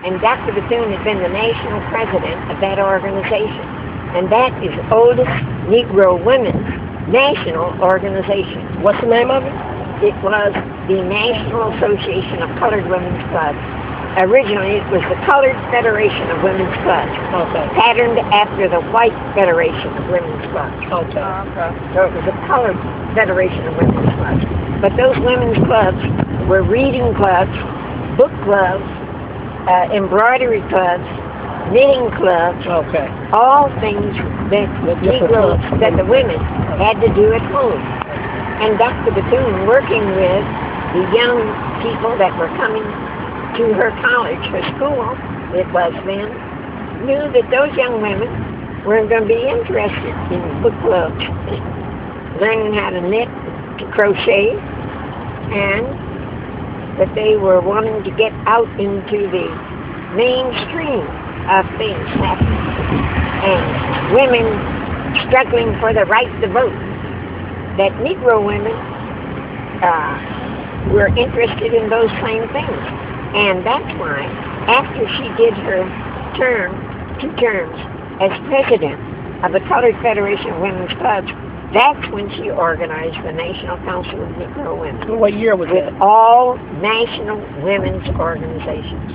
And Dr. Bethune had been the national president of that organization. And that is the oldest Negro women's national organization. What's the name of it? It was the National Association of Colored Women's Clubs. Originally, it was the Colored Federation of Women's Clubs, patterned after the White Federation of Women's Clubs. So it was the Colored Federation of Women's Clubs. But those women's clubs were reading clubs, book clubs, embroidery clubs, knitting clubs, all things that the women had to do at home. And Dr. Bethune, working with the young people that were coming to her college, her school, it was then, knew that those young women were going to be interested in book clubs, learning how to knit, to crochet, and that they were wanting to get out into the mainstream of things happening. And women struggling for the right to vote. That Negro women were interested in those same things. And that's why, after she did her term, 2 terms, as president of the Colored Federation of Women's Clubs, that's when she organized the National Council of Negro Women. What year was that? With all national women's organizations.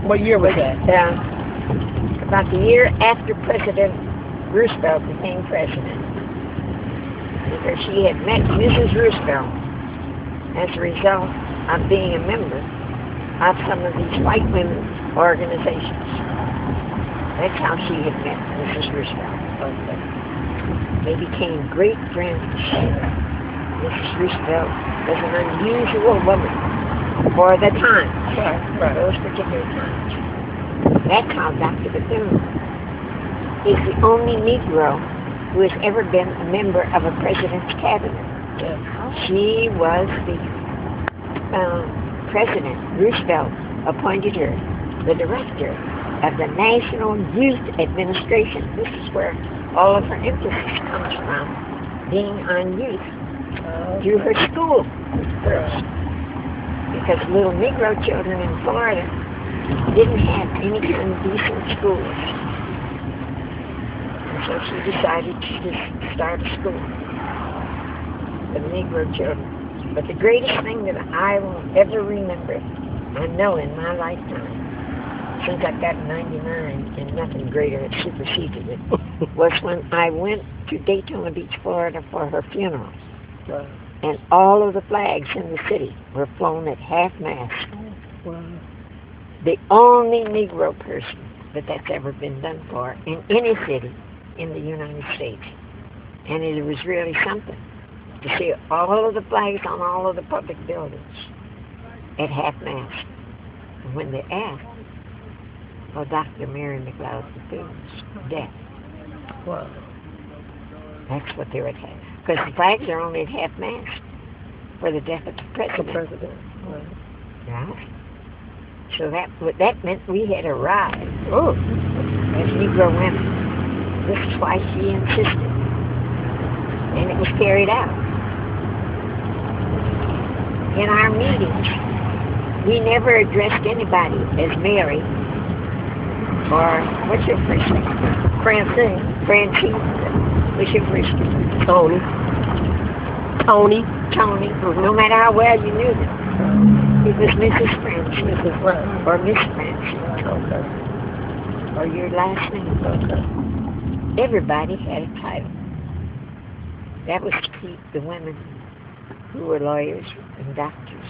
What year was that? About the year after President Roosevelt became president. Because she had met Mrs. Roosevelt as a result of being a member of some of these white women's organizations. That's how she had met Mrs. Roosevelt. They became great friends. Mrs. Roosevelt was an unusual woman for the times, those particular times. That's how Dr. Bethune is the only Negro who has ever been a member of a president's cabinet. She was the president. Roosevelt appointed her the director of the National Youth Administration. This is where all of her emphasis comes from, being on youth, through her school first. Because little Negro children in Florida didn't have any kind of decent schools. And so she decided to just start a school for the Negro children. But the greatest thing that I will ever remember, I know in my lifetime, since I got 99 and nothing greater had superseded it, was when I went to Daytona Beach, Florida for her funeral. And all of the flags in the city were flown at half-mast. The only Negro person that's ever been done for in any city in the United States. And it was really something to see all of the flags on all of the public buildings at half-mast. And when they asked, well, Dr. Mary McLeod Bethune's death. That's what they would have. Because the flags are only at half-mast for the death of the president. Right? So that meant we had arrived as Negro women. This is why she insisted. And it was carried out. In our meetings, we never addressed anybody as Mary or, what's your first name? Francine. What's your first name? Tony. No matter how well you knew them. It was Mrs. Francine or Miss Francine. Or your last name. Everybody had a title. That was to keep the women who were lawyers and doctors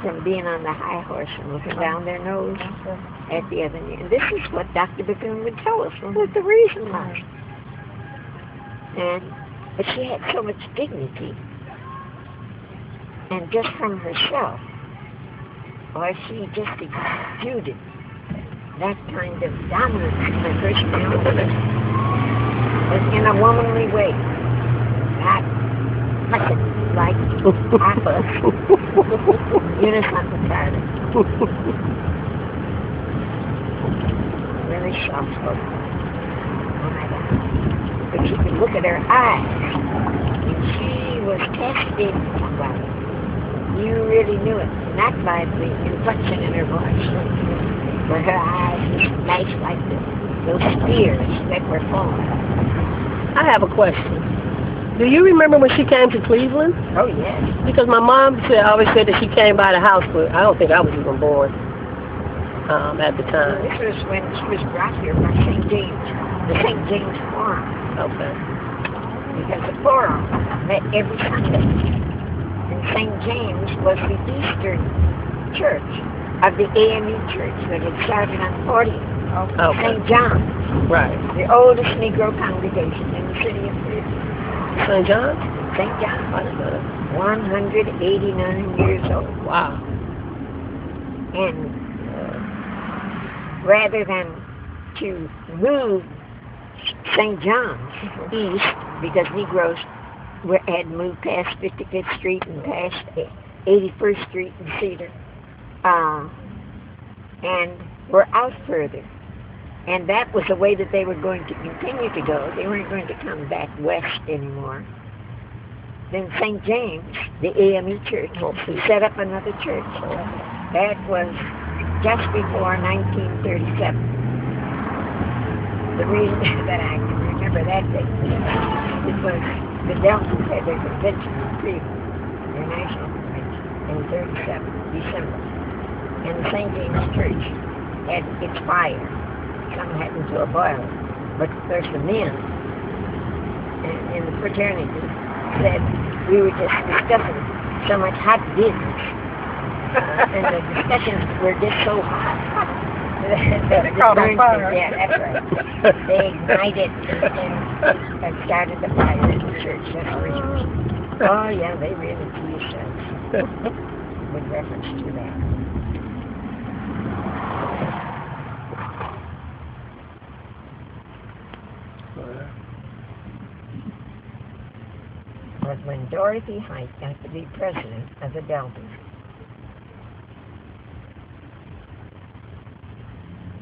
from being on the high horse and looking down their nose at the other. And this is what Dr. Bethune would tell us what the reason was. But she had so much dignity, and just from herself, or she just exuded that kind of dominance in her personality, but in a womanly way, not fussing like Appa, Unisan Carter. Really soft-spoken. Oh my God. But you could look at her eyes, and she was testing somebody. You really knew it, not by the inflection in her voice. but her eyes were nice like those spears that were falling. I have a question. Do you remember when she came to Cleveland? Oh, yes. Because my mom always said that she came by the house, but I don't think I was even born at the time. This was when she was brought here by St. James, the St. James Forum. Okay. Because the Forum met every Sunday. And St. James was the Eastern church of the AME church that had started on 40th. Okay. St. John's. Right. The oldest Negro congregation in the city of Cleveland. St. John? St. John's. I didn't know that. 189 years old. Wow. And rather than to move St. John's east, because Negroes had moved past 55th Street and past 81st Street and Cedar, and were out further. And that was the way that they were going to continue to go. They weren't going to come back west anymore. Then St. James, the AME church, set up another church. That was just before 1937. The reason that I can remember that date, it was the Deltas had their convention in Cleveland, their national convention, in 37, December. And the St. James Church had its fire. Something happened to a boiler. But there's the men in the fraternity said we were just discussing so much hot business. And the discussions were just so hot. They caught on fire. Yeah, that's right. They ignited and started the fire in the church. That's original. Oh, yeah, they really teased us with reference to that. But when Dorothy Height got to be president of the Deltas,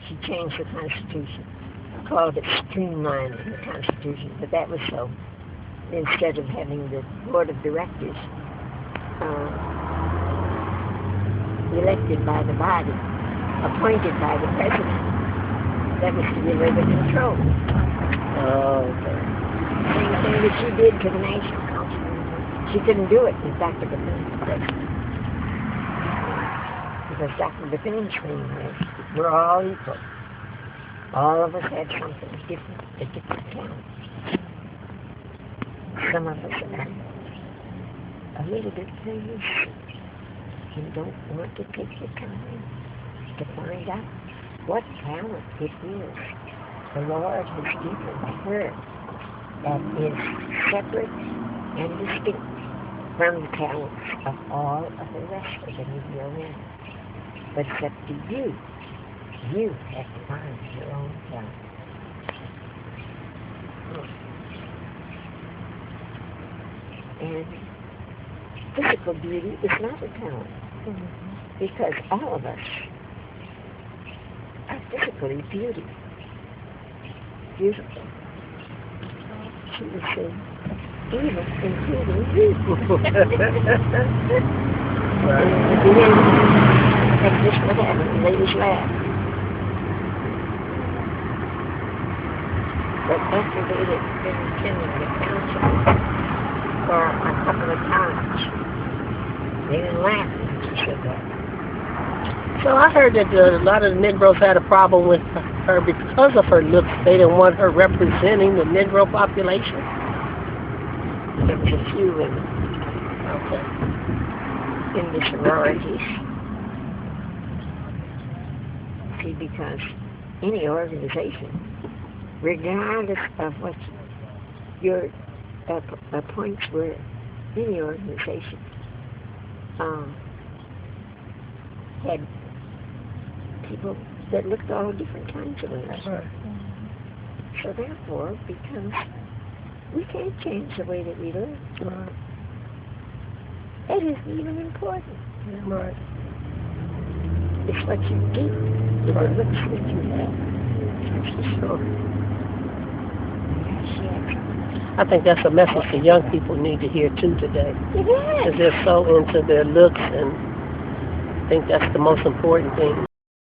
she changed the Constitution, called it streamlining the Constitution, but that was so. Instead of having the Board of Directors elected by the body, appointed by the President, that was to give her the control. Oh, okay. Same thing that she did to the National Council. She couldn't do it with Dr. DeFinn's president. Because Dr. DeFinn's thing was, we're all equal. All of us had something different, a different talent. Some of us are a little bit famous and don't want to take the time to find out what talent it is the Lord has given her that is separate and distinct from the talents of all of the rest of the Negro men. But it's up to you. You have to find your own talent. And physical beauty is not a talent. Because all of us are physically beautiful. She would say, even including you. Right. And this would happen, the ladies laugh. But after they had been attending the council for a couple of times, they didn't laugh when she said that. So I heard that a lot of the Negroes had a problem with her because of her looks. They didn't want her representing the Negro population. There was a few women Okay. in the sororities. See, because any organization, regardless of what your points were, any organization had people that looked all different kinds of ways. Right. So therefore, because we can't change the way that we live, Right. that isn't even important. Right. It's what you do with the looks that you have. That's the story. I think that's a message the young people need to hear too today. It is. Because they're so into their looks, and I think that's the most important thing.